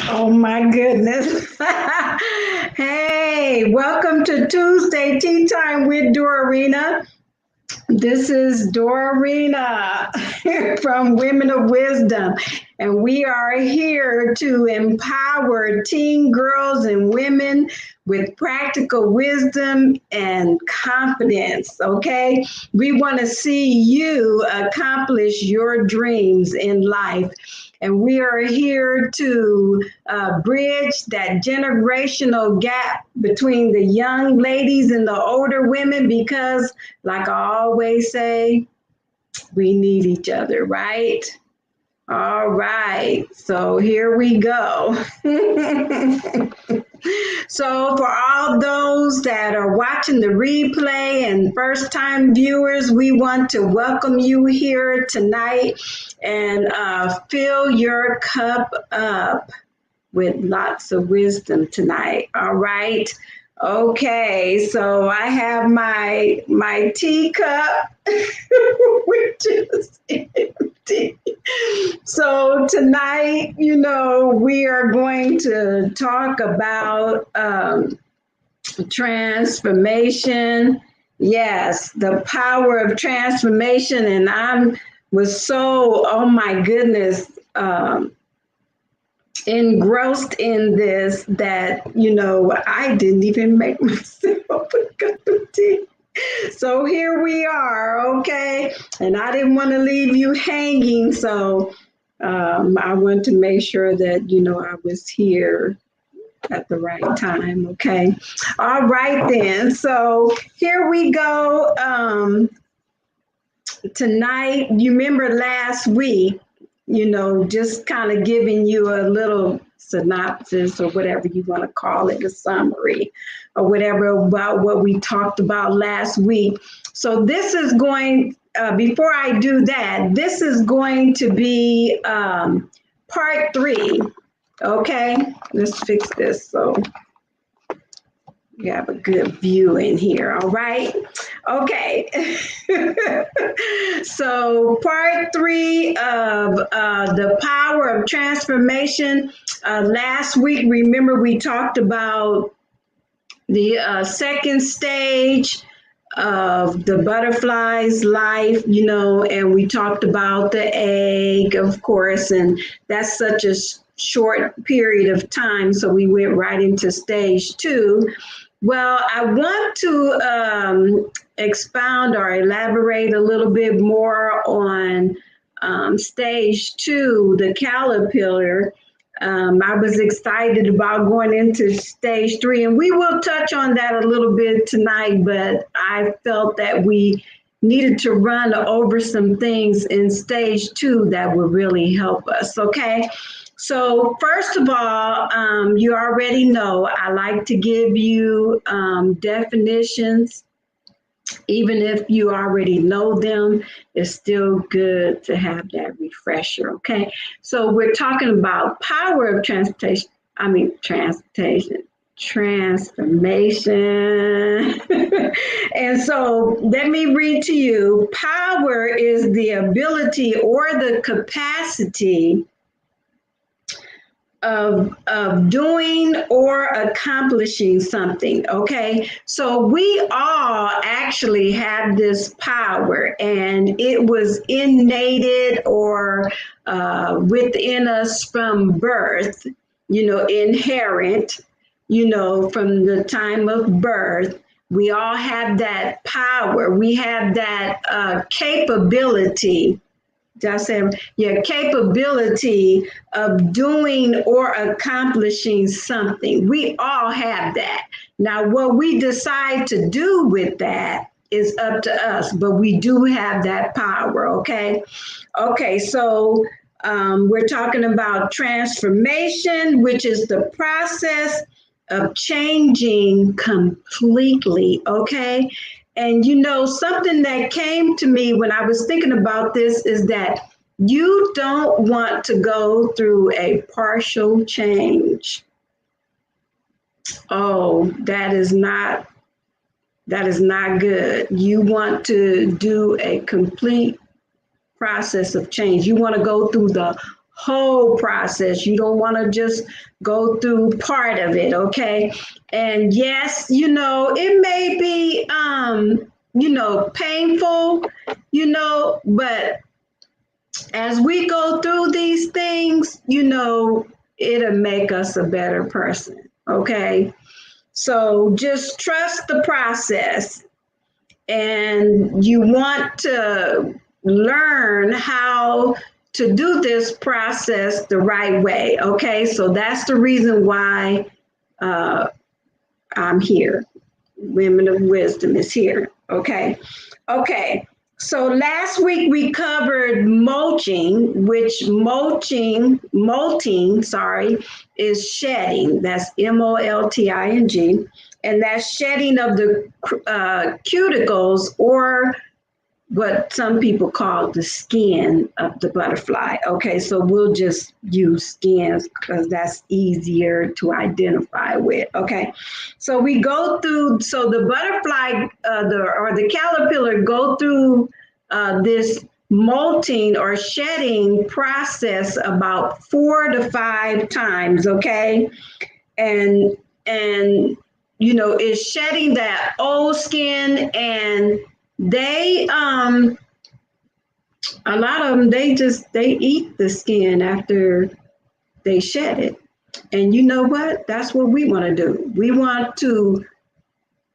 Oh my goodness. Hey, welcome to Tuesday Tea Time with Dorarena. This is Dorarena from Women of Wisdom, and we are here to empower teen girls and women with practical wisdom and confidence. Okay, we want to see you accomplish your dreams in life. And we are here to bridge that generational gap between the young ladies and the older women because, like I always say, we need each other, right? All right, so here we go. So, for all those that are watching the replay and first time viewers, we want to welcome you here tonight and fill your cup up with lots of wisdom tonight. All right. Okay, so I have my teacup, which is empty. So tonight, we are going to talk about transformation. Yes, the power of transformation, and was so, oh my goodness, engrossed in this that I didn't even make myself a cup of tea. So here we are, okay, and I didn't want to leave you hanging, so I wanted to make sure that I was here at the right time. Okay, all right then, so here we go. Tonight, you remember last week, just kind of giving you a little synopsis or whatever you want to call it, a summary or whatever about what we talked about last week. So this is going, before I do that, this is going to be part 3. Okay, let's fix this so you have a good view in here. All right. Okay. So part 3 of the power of transformation. Last week, remember we talked about the second stage of the butterfly's life, and we talked about the egg, of course, and that's such a short period of time. So we went right into stage 2. Well, I want to expound or elaborate a little bit more on stage 2, the caterpillar. I was excited about going into stage 3, and we will touch on that a little bit tonight, but I felt that we needed to run over some things in stage 2 that would really help us, okay? So first of all, you already know I like to give you definitions. Even if you already know them, it's still good to have that refresher, okay? So we're talking about power of transformation. And so let me read to you. Power is the ability or the capacity of doing or accomplishing something, okay? So we all actually have this power, and it was innated or within us from birth, inherent, from the time of birth. We all have that power. We have that capability. Just saying, your capability of doing or accomplishing something. We all have that. Now, what we decide to do with that is up to us, but we do have that power, okay? Okay, so we're talking about transformation, which is the process of changing completely, okay? And something that came to me when I was thinking about this is that you don't want to go through a partial change. Oh, that is not good. You want to do a complete process of change. You want to go through the whole process. You don't want to just go through part of it, okay? And yes, it may be painful, but as we go through these things, it'll make us a better person, okay? So just trust the process, and you want to learn how to do this process the right way, okay? So that's the reason why uh, I'm here. Women of Wisdom is here, okay? Okay, so last week we covered mulching, which molting, sorry, is shedding. That's molting, and that's shedding of the cuticles, or what some people call the skin of the butterfly. Okay, so we'll just use skins because that's easier to identify with. Okay, so we go through, so the butterfly the caterpillar go through this molting or shedding process about 4 to 5 times. Okay, and is shedding that old skin, and they a lot of them, they eat the skin after they shed it. And you know what? That's what we want to do. We want to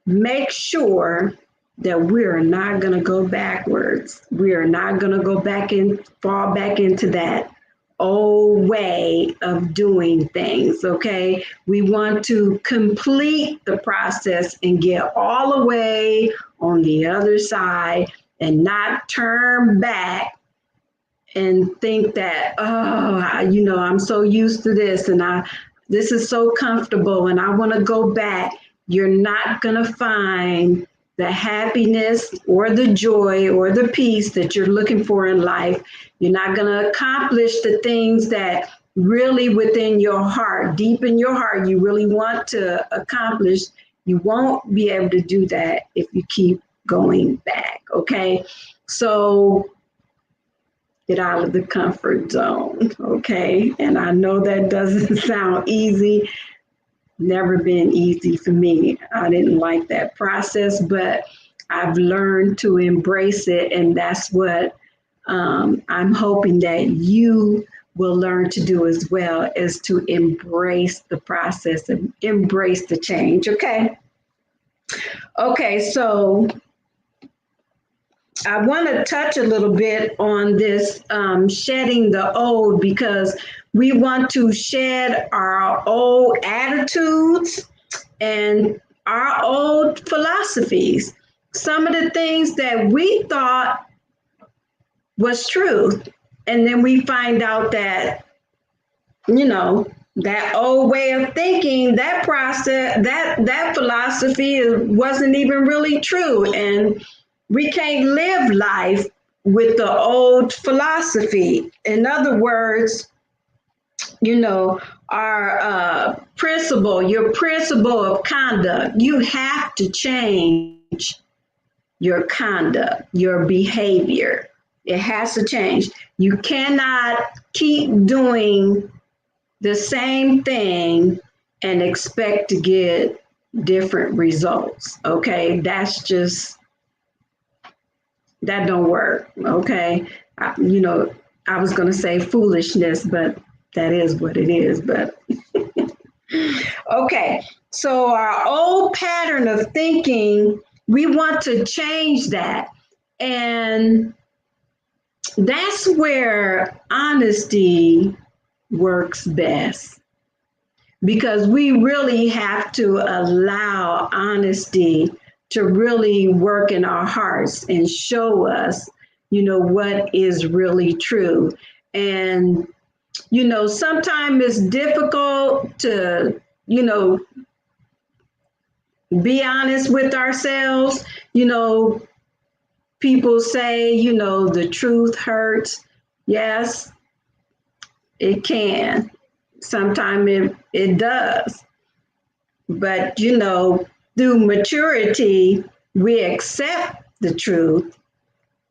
make sure that we're not going to go backwards. We are not going to go back and fall back into that old way of doing things, okay? We want to complete the process and get all the way on the other side and not turn back and think that, I'm so used to this, and this is so comfortable and I want to go back. You're not going to find the happiness or the joy or the peace that you're looking for in life. You're not going to accomplish the things that really within your heart, deep in your heart, you really want to accomplish. You won't be able to do that if you keep going back, okay? So get out of the comfort zone, okay? And I know that doesn't sound easy. Never been easy for me. I didn't like that process, but I've learned to embrace it, and that's what I'm hoping that you will learn to do as well, is to embrace the process and embrace the change, okay? Okay, so I want to touch a little bit on this shedding the old, because we want to shed our old attitudes and our old philosophies. Some of the things that we thought was true, and then we find out that, that old way of thinking, that process, that philosophy wasn't even really true. And we can't live life with the old philosophy. In other words, our your principle of conduct, you have to change your conduct, your behavior. It has to change. You cannot keep doing the same thing and expect to get different results. Okay, that don't work. Okay, I was going to say foolishness, but that is what it is. But okay, so our old pattern of thinking, we want to change that. And that's where honesty works best, because we really have to allow honesty to really work in our hearts and show us, what is really true. And, sometimes it's difficult to, be honest with ourselves. People say, the truth hurts. Yes, it can. Sometimes it does. But, through maturity, we accept the truth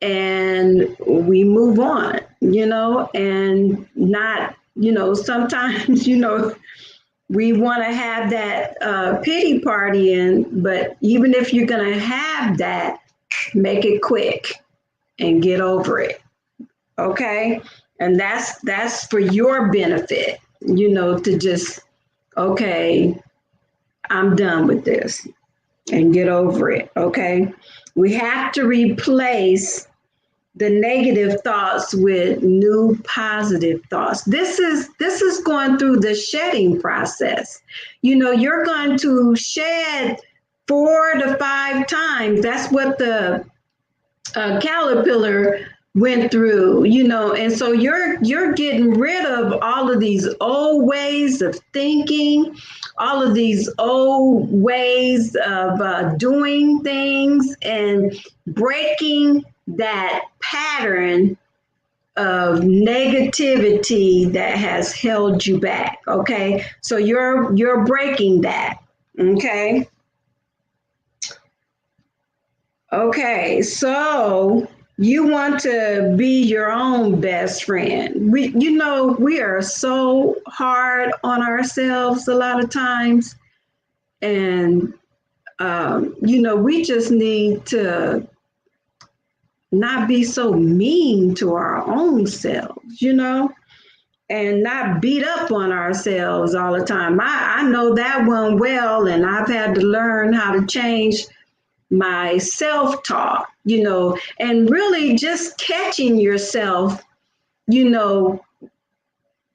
and we move on, and not, sometimes, we want to have that pity party, but even if you're going to have that, make it quick and get over it. Okay. And that's for your benefit, to just, okay, I'm done with this and get over it. Okay. We have to replace the negative thoughts with new positive thoughts. This is going through the shedding process. You're going to shed 4 to 5 times. That's what the caterpillar went through, and so you're getting rid of all of these old ways of thinking, all of these old ways of doing things, and breaking that pattern of negativity that has held you back. Okay, so you're breaking that. Okay. Okay, so you want to be your own best friend. We are so hard on ourselves a lot of times, and we just need to not be so mean to our own selves, and not beat up on ourselves all the time. I know that one well, and I've had to learn how to change my self-talk, and really just catching yourself,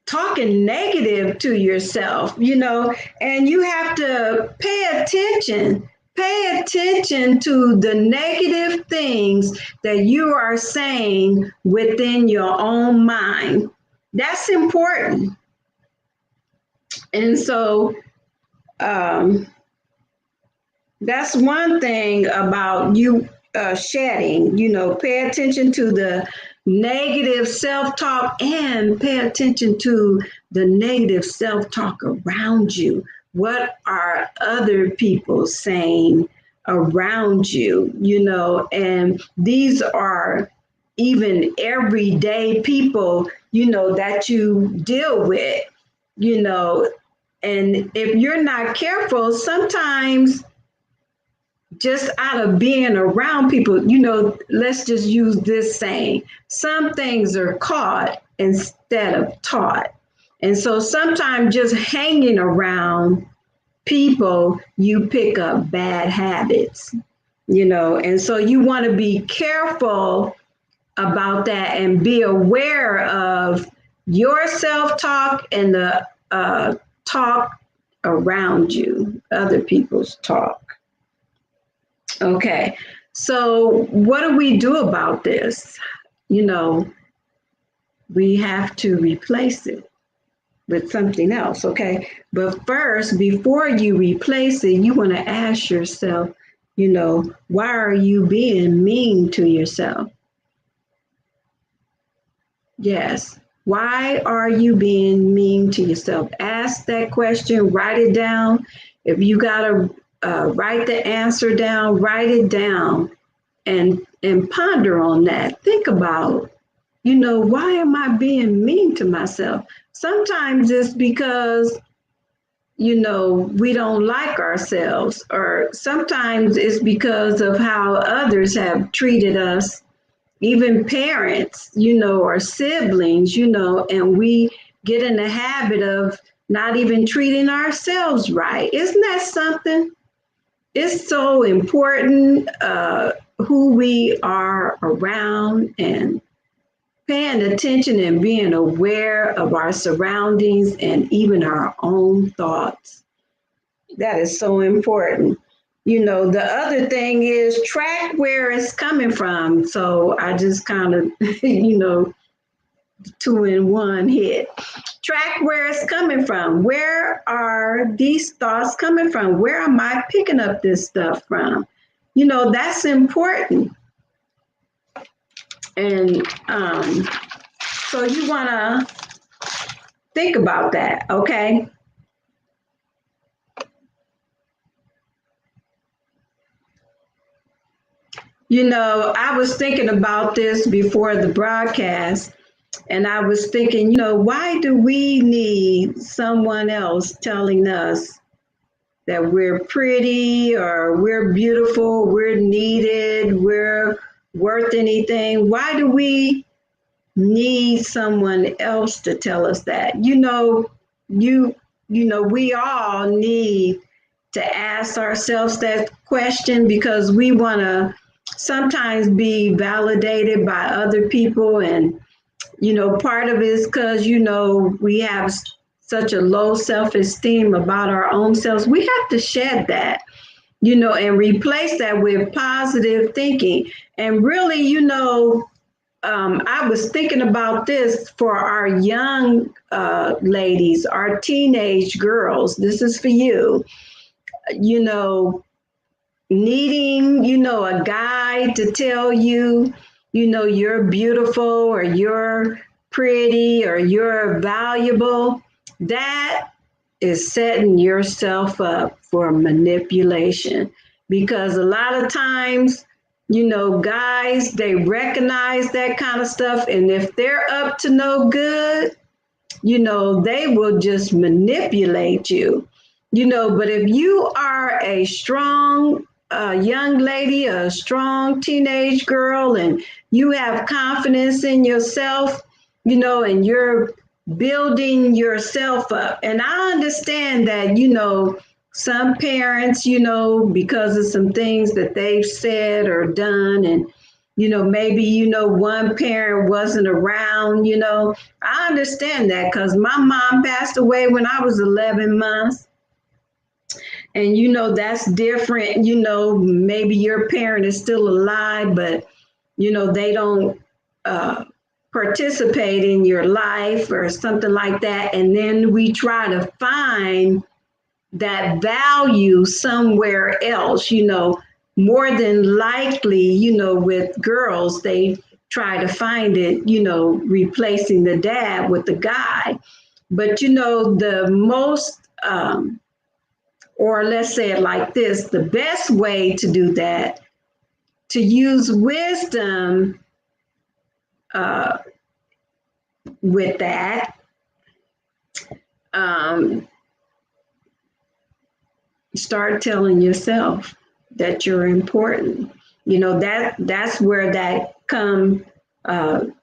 talking negative to yourself, and you have to pay attention to the negative things that you are saying within your own mind. That's important. And so, that's one thing about you shedding, pay attention to the negative self-talk and pay attention to the negative self-talk around you. What are other people saying around you, and these are even everyday people, that you deal with, and if you're not careful, sometimes just out of being around people, let's just use this saying, some things are caught instead of taught. And so sometimes just hanging around people, you pick up bad habits, and so you want to be careful about that and be aware of your self-talk and the talk around you, other people's talk. Okay, so what do we do about this? We have to replace it with something else, okay? But first, before you replace it, you want to ask yourself, why are you being mean to yourself? Yes, why are you being mean to yourself? Ask that question, write it down. If you got to write the answer down, write it down, and ponder on that. Think about, why am I being mean to myself? Sometimes it's because, we don't like ourselves, or sometimes it's because of how others have treated us, even parents, or siblings, and we get in the habit of not even treating ourselves right. Isn't that something? It's so important who we are around, and paying attention and being aware of our surroundings and even our own thoughts. That is so important. The other thing is track where it's coming from. So I just kind of, 2-in-1 hit. Track where it's coming from. Where are these thoughts coming from? Where am I picking up this stuff from? That's important. And so you want to think about that, okay? I was thinking about this before the broadcast, and I was thinking, why do we need someone else telling us that we're pretty or we're beautiful, we're needed, we're worth anything? Why do we need someone else to tell us that? You we all need to ask ourselves that question because we want to sometimes be validated by other people. And part of it is because we have such a low self-esteem about our own selves. We have to shed that, and replace that with positive thinking. And really, I was thinking about this for our young ladies, our teenage girls. This is for you. You know, Needing, a guy to tell you, you're beautiful or you're pretty or you're valuable. That is setting yourself up for manipulation, because a lot of times, guys, they recognize that kind of stuff. And if they're up to no good, they will just manipulate you. But if you are a strong young lady, a strong teenage girl, and you have confidence in yourself, and you're building yourself up. And I understand that, some parents, because of some things that they've said or done, and maybe one parent wasn't around. I understand that because my mom passed away when I was 11 months. And that's different. Maybe your parent is still alive, but they don't participate in your life or something like that. And then we try to find that value somewhere else. More than likely, with girls, they try to find it, replacing the dad with the guy. But the most or let's say it like this, the best way to do that, to use wisdom with that, start telling yourself that you're important. That's where that come.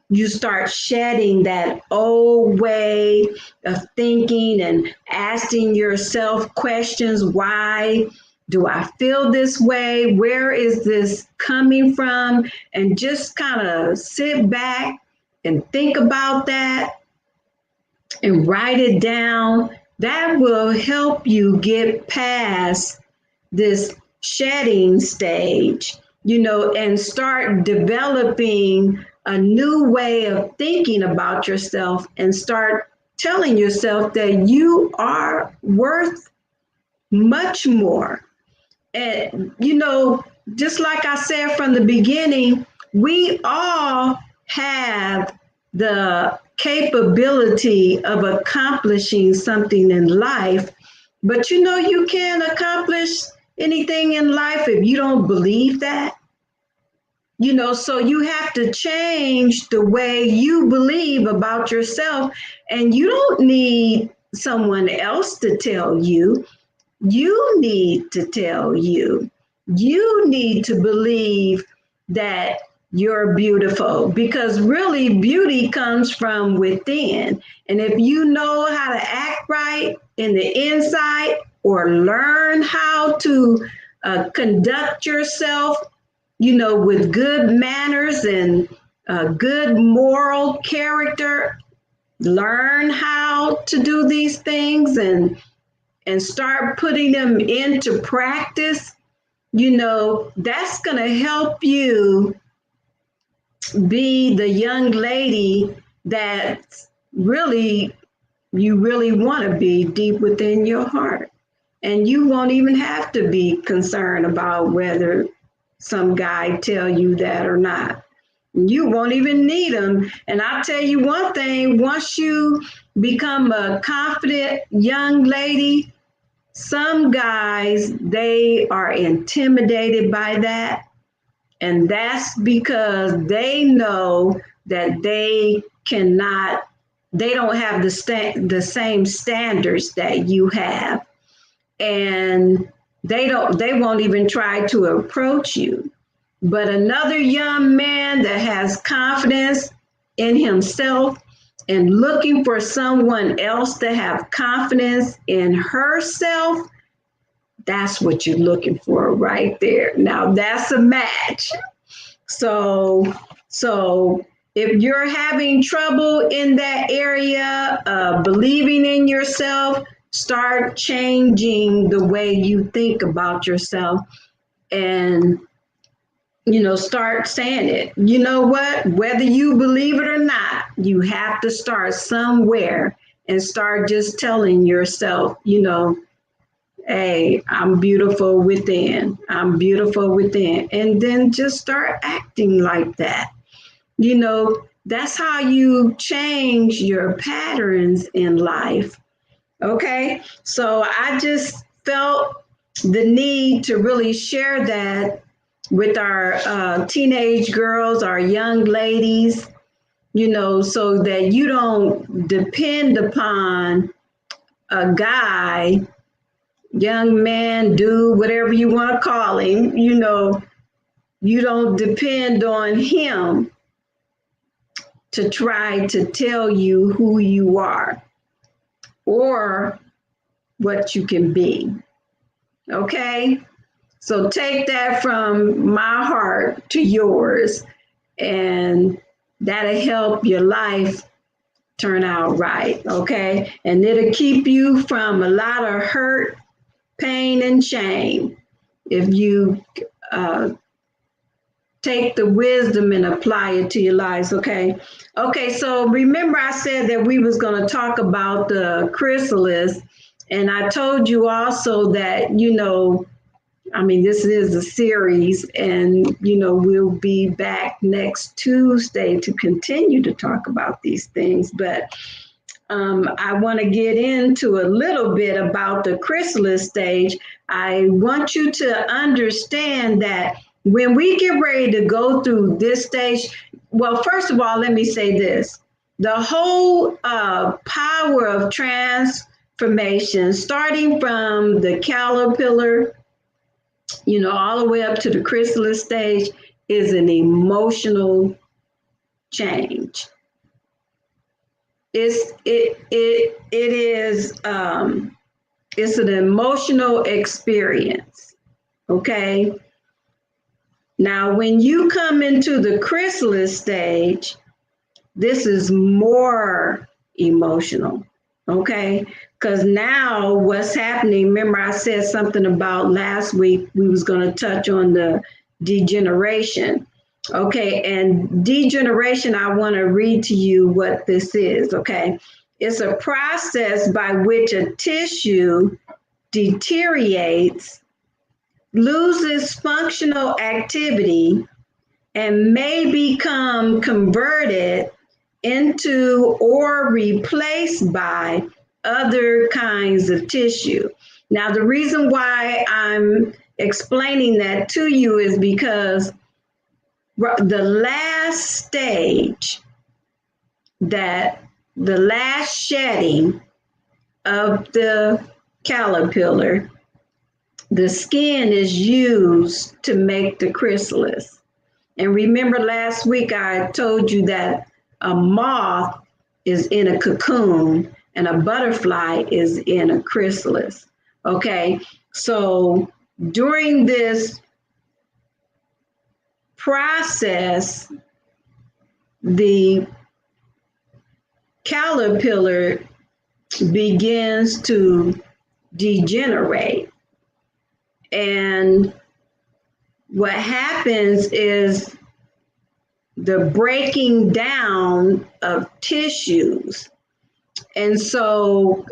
You start shedding that old way of thinking and asking yourself questions. Why do I feel this way? Where is this coming from? And just kind of sit back and think about that and write it down. That will help you get past this shedding stage, and start developing a new way of thinking about yourself, and start telling yourself that you are worth much more. And, just like I said from the beginning, we all have the capability of accomplishing something in life, but you can't accomplish anything in life if you don't believe that. So you have to change the way you believe about yourself, and you don't need someone else to tell you. You need to tell you. You need to believe that you're beautiful, because really beauty comes from within. And if you know how to act right in the inside, or learn how to conduct yourself, with good manners and good moral character, learn how to do these things and start putting them into practice, that's going to help you be the young lady that you really want to be deep within your heart. And you won't even have to be concerned about whether some guy tell you that or not. You won't even need them. And I'll tell you one thing, once you become a confident young lady, some guys, they are intimidated by that. And that's because they know that they don't have the same standards that you have. And they won't even try to approach you. But another young man that has confidence in himself and looking for someone else to have confidence in herself, that's what you're looking for right there. Now that's a match. So, so if you're having trouble in that area, believing in yourself, start changing the way you think about yourself, and start saying it. You know what? Whether you believe it or not, you have to start somewhere and start just telling yourself, hey, I'm beautiful within. I'm beautiful within. And then just start acting like that. That's how you change your patterns in life. Okay. So I just felt the need to really share that with our teenage girls, our young ladies, so that you don't depend upon a guy, young man, dude, whatever you want to call him, you don't depend on him to try to tell you who you are or what you can be. Okay? So take that from my heart to yours, and that'll help your life turn out right. Okay? And it'll keep you from a lot of hurt, pain, and shame if you take the wisdom and apply it to your lives. Okay, so remember I said that we was going to talk about the chrysalis, and I told you also that this is a series, and we'll be back next Tuesday to continue to talk about these things. But I want to get into a little bit about the chrysalis stage. I want you to understand that when we get ready to go through this stage, well, first of all, let me say this. The whole power of transformation, starting from the caterpillar, all the way up to the chrysalis stage, is an emotional change. It's an emotional experience. Okay. Now, when you come into the chrysalis stage, this is more emotional. Okay. Because now what's happening, remember I said something about last week, we was going to touch on the degeneration. Okay, and degeneration, I want to read to you what this is. Okay, it's a process by which a tissue deteriorates, loses functional activity, and may become converted into or replaced by other kinds of tissue. Now, the reason why I'm explaining that to you is because the last stage, that the last shedding of the caterpillar, the skin is used to make the chrysalis. And remember last week I told you that a moth is in a cocoon and a butterfly is in a chrysalis. Okay, so during this process, the caterpillar begins to degenerate. And what happens is the breaking down of tissues. And so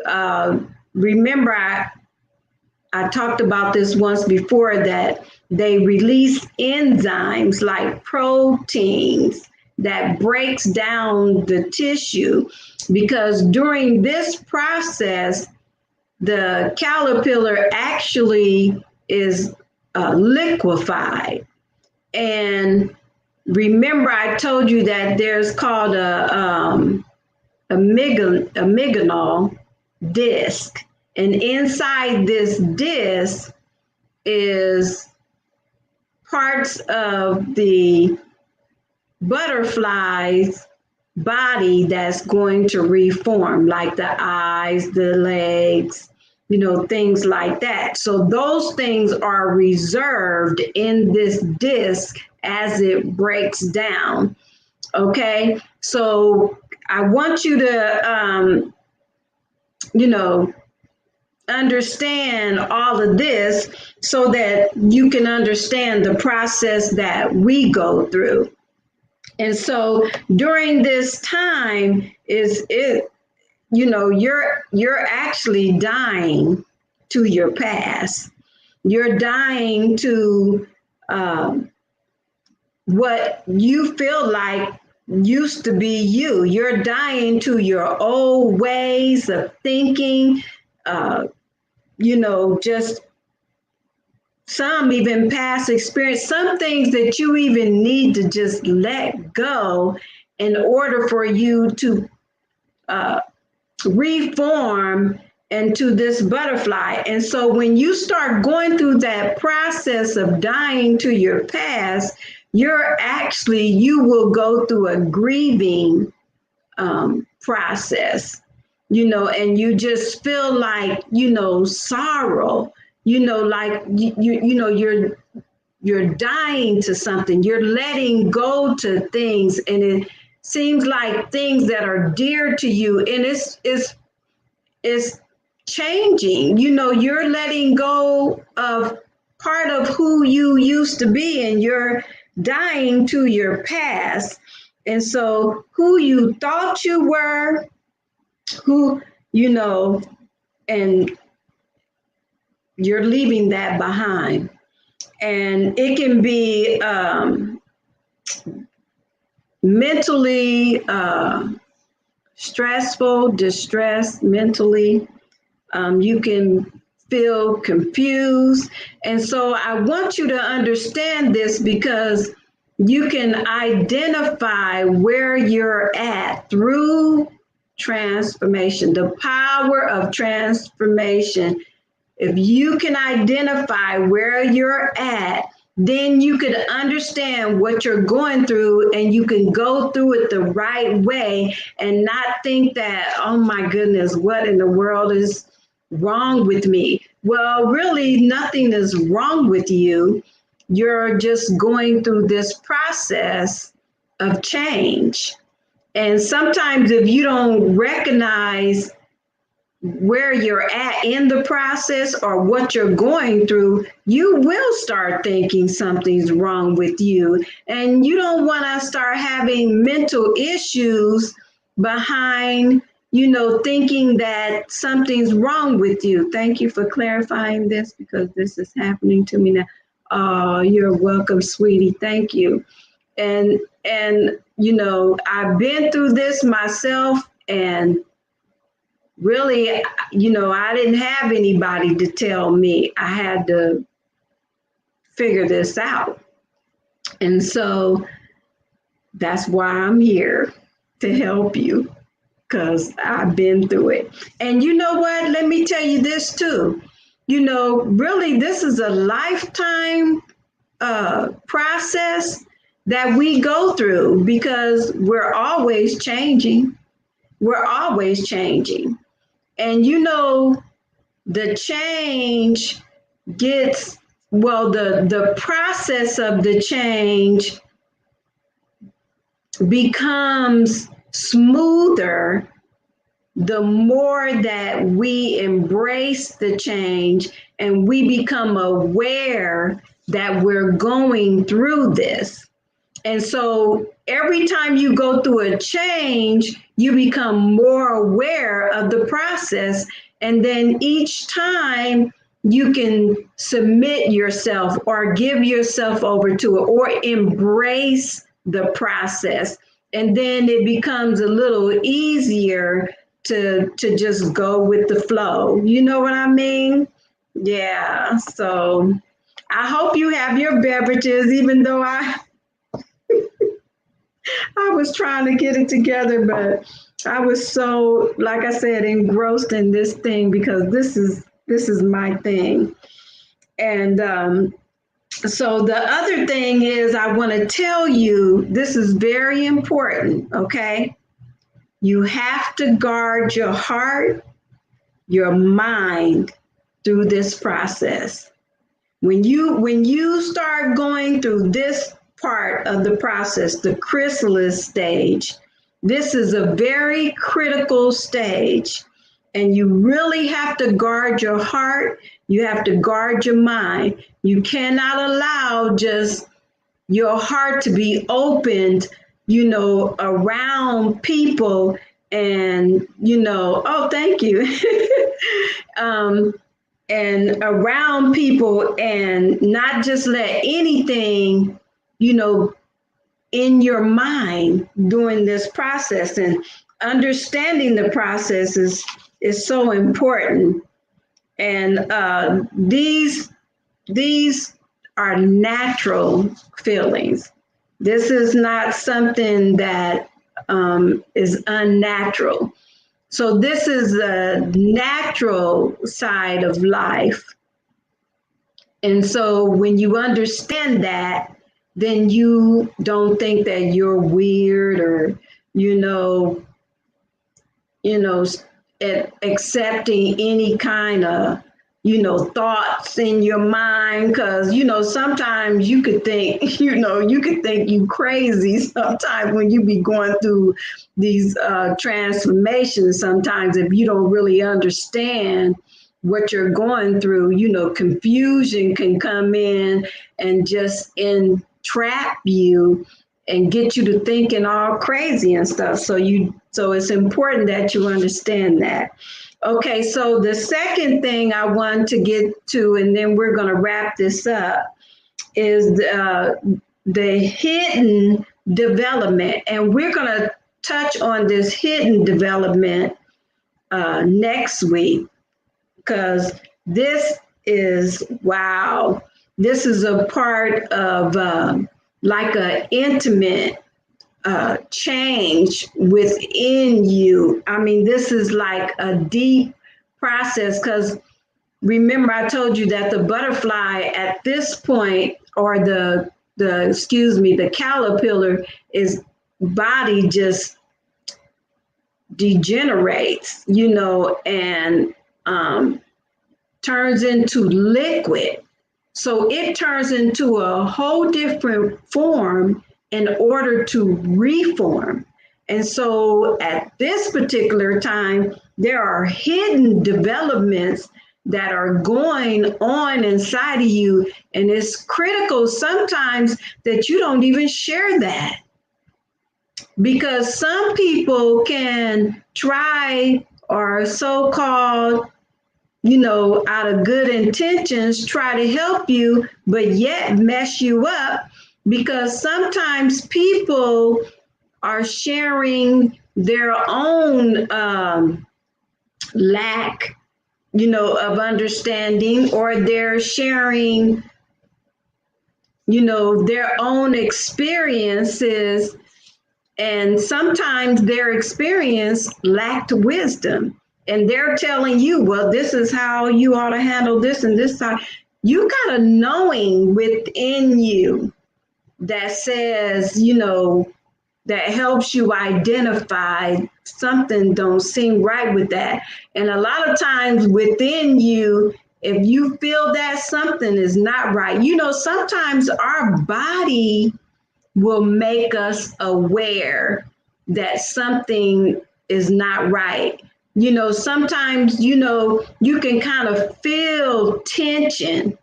remember, I talked about this once before, that they release enzymes like proteins that breaks down the tissue, because during this process, the caterpillar actually is liquefied. And remember, I told you that there's called a mygonal disc. And inside this disc is parts of the butterfly's body that's going to reform, like the eyes, the legs, things like that. So those things are reserved in this disc as it breaks down. Okay, so I want you to, understand all of this so that you can understand the process that we go through. And so during this time you're actually dying to your past. You're dying to what you feel like used to be you. You're dying to your old ways of thinking, just some even past experience, some things that you even need to just let go in order for you to reform into this butterfly. And so when you start going through that process of dying to your past, you will go through a grieving process, and you just feel like, sorrow, like you're dying to something, you're letting go to things, and it seems like things that are dear to you, and it's changing. You're letting go of part of who you used to be, and you're dying to your past. And so who you thought you were, and you're leaving that behind. And it can be mentally stressful, distressed mentally. You can feel confused. And so I want you to understand this, because you can identify where you're at through transformation, the power of transformation. If you can identify where you're at, then you can understand what you're going through, and you can go through it the right way and not think that, oh my goodness, what in the world is wrong with me? Well, really, nothing is wrong with you. You're just going through this process of change. And sometimes if you don't recognize where you're at in the process or what you're going through, you will start thinking something's wrong with you. And you don't want to start having mental issues behind, thinking that something's wrong with you. Thank you for clarifying this, because this is happening to me now. Oh, you're welcome, sweetie. Thank you. And I've been through this myself, and really, I didn't have anybody to tell me. I had to figure this out. And so that's why I'm here, to help you, because I've been through it. And you know what? Let me tell you this too. Really, this is a lifetime process that we go through, because we're always changing. We're always changing. And the change gets, the process of the change becomes smoother the more that we embrace the change and we become aware that we're going through this. And so every time you go through a change, you become more aware of the process. And then each time you can submit yourself or give yourself over to it or embrace the process. And then it becomes a little easier to just go with the flow. You know what I mean? Yeah. So I hope you have your beverages, even though I was trying to get it together, but I was so, like I said, engrossed in this thing because this is my thing. And so the other thing is, I want to tell you this is very important. Okay, you have to guard your heart, your mind through this process. When you start going through this part of the process, the chrysalis stage, this is a very critical stage. And you really have to guard your heart. You have to guard your mind. You cannot allow just your heart to be opened, around people and, oh, thank you. um, and around people and not just let anything, you know, in your mind during this process. And understanding the process is so important. And these are natural feelings. This is not something that is unnatural. So this is the natural side of life. And so when you understand that, then you don't think that you're weird or, you know, you know, accepting any kind of, thoughts in your mind. Cause, sometimes you could think, you crazy sometimes when you be going through these transformations. Sometimes if you don't really understand what you're going through, confusion can come in and just entrap you and get you to thinking all crazy and stuff. So it's important that you understand that. Okay, so the second thing I want to get to, and then we're going to wrap this up, is the hidden development. And we're going to touch on this hidden development next week, because this is, wow, this is a part of like an intimate change within you. I mean, this is like a deep process, because remember I told you that the butterfly at this point, or the caterpillar, is body just degenerates, and turns into liquid. So it turns into a whole different form in order to reform. And so at this particular time, there are hidden developments that are going on inside of you. And it's critical sometimes that you don't even share that. Because some people can try, or so-called, out of good intentions, try to help you, but yet mess you up, because sometimes people are sharing their own lack, of understanding, or they're sharing, their own experiences. And sometimes their experience lacked wisdom. And they're telling you, well, this is how you ought to handle this and this side. You got a knowing within you that says, that helps you identify something don't seem right with that. And a lot of times within you, if you feel that something is not right, sometimes our body will make us aware that something is not right. Sometimes, you can kind of feel tension,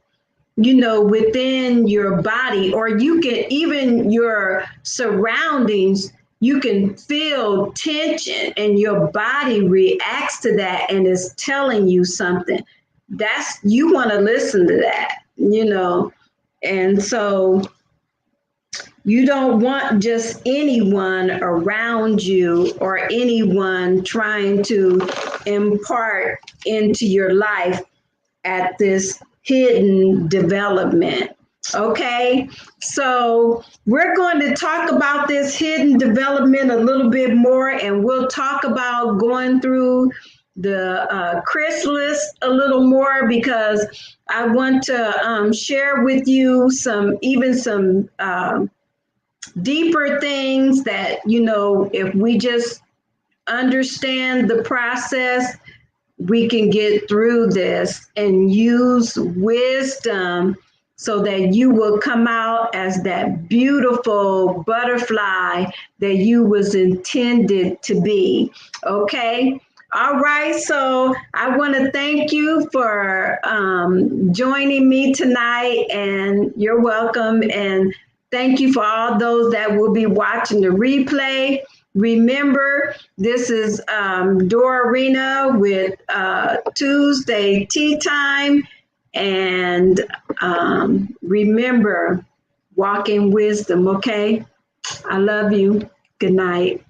within your body, or you can, even your surroundings, you can feel tension and your body reacts to that and is telling you something. You want to listen to that, and so you don't want just anyone around you or anyone trying to impart into your life at this hidden development. Okay, so we're going to talk about this hidden development a little bit more, and we'll talk about going through the chrysalis a little more, because I want to share with you some deeper things that, if we just understand the process, we can get through this and use wisdom so that you will come out as that beautiful butterfly that you was intended to be. Okay. All right. So I want to thank you for joining me tonight, and you're welcome. And thank you for all those that will be watching the replay. Remember, this is Dorarena with Tuesday Tea Time. And remember, walk in wisdom, okay? I love you. Good night.